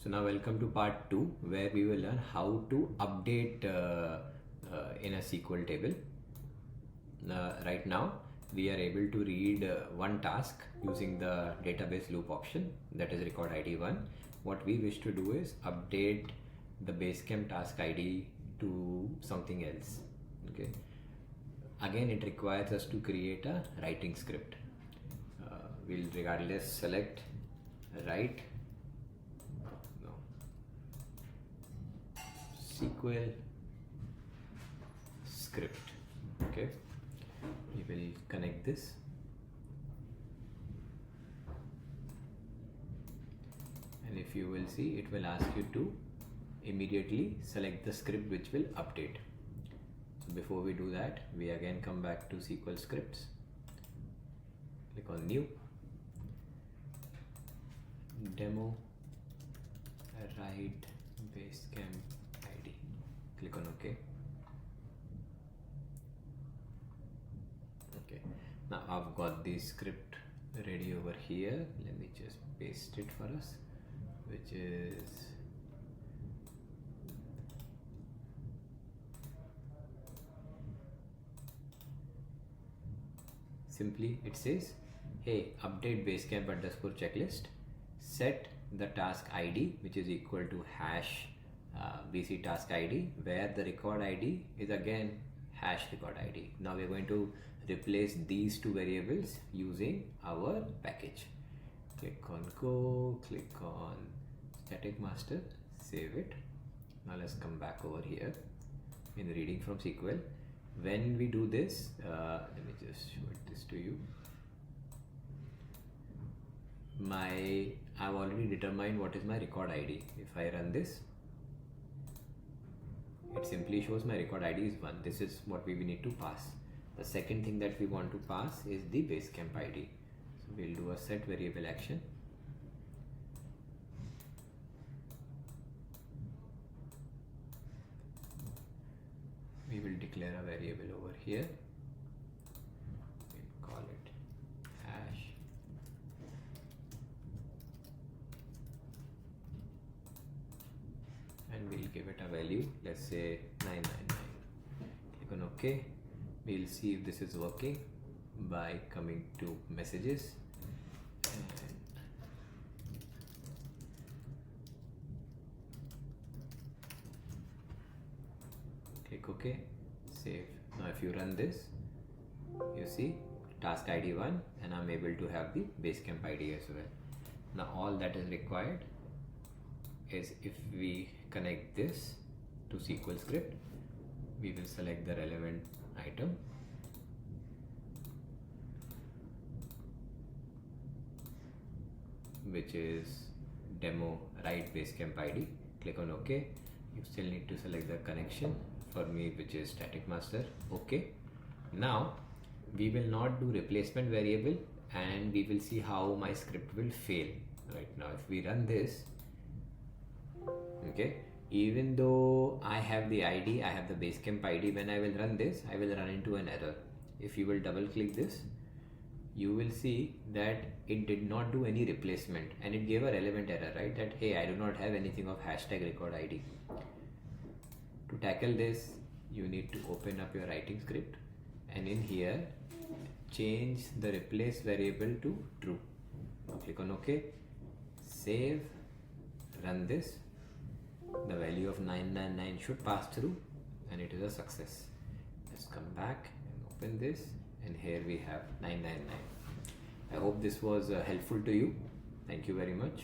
So now welcome to part 2 where we will learn how to update in a SQL table. Right now we are able to read one task using the database loop option, that is record ID 1. What we wish to do is update the Basecamp task ID to something else. Okay. Again, it requires us to create a writing script. We'll regardless select write SQL script. Okay, we will connect this, and if you will see, it will ask you to immediately select the script which will update. So before we do that, we again come back to SQL scripts, click on new, demo, write Basecamp ID, click on OK. Okay, now I've got the script ready over here. Let me just paste it for us, which is simply, it says, hey, update Basecamp underscore checklist, set the task ID which is equal to hash BC task ID, where the record ID is again hash record ID. Now we're going to replace these two variables using our package. Click on go, click on static master, save it. Now let's come back over here in reading from SQL. When we do this, let me just show this to you. I've already determined what is my record ID. If I run this, it simply shows my record ID is 1. This is what we need to pass. The second thing that we want to pass is the Basecamp ID. So we'll do a set variable action. We will declare a variable over here. We'll call it hash. And we'll give it a value, let's say 999. Click on OK. We'll see if this is working by coming to messages and click OK, save. Now if you run this, you see task ID 1, and I'm able to have the Basecamp ID as well. Now all that is required is, if we connect this to SQL script, we will select the relevant item, which is demo write Basecamp ID. Click on OK. You still need to select the connection, for me which is static master. OK. Now we will not do replacement variable, and we will see how my script will fail. Right now if we run this, okay, even though I have the ID, I have the Basecamp ID, when I will run this, I will run into an error. If you will double click this, you will see that it did not do any replacement, and it gave a relevant error, right? That hey, I do not have anything of hashtag record ID. To tackle this, you need to open up your writing script, and in here change the replace variable to true. Now click on OK, save, run this. The value of 999 should pass through, and it is a success. Let's come back and open this, and here we have 999. I hope this was helpful to you. Thank you very much.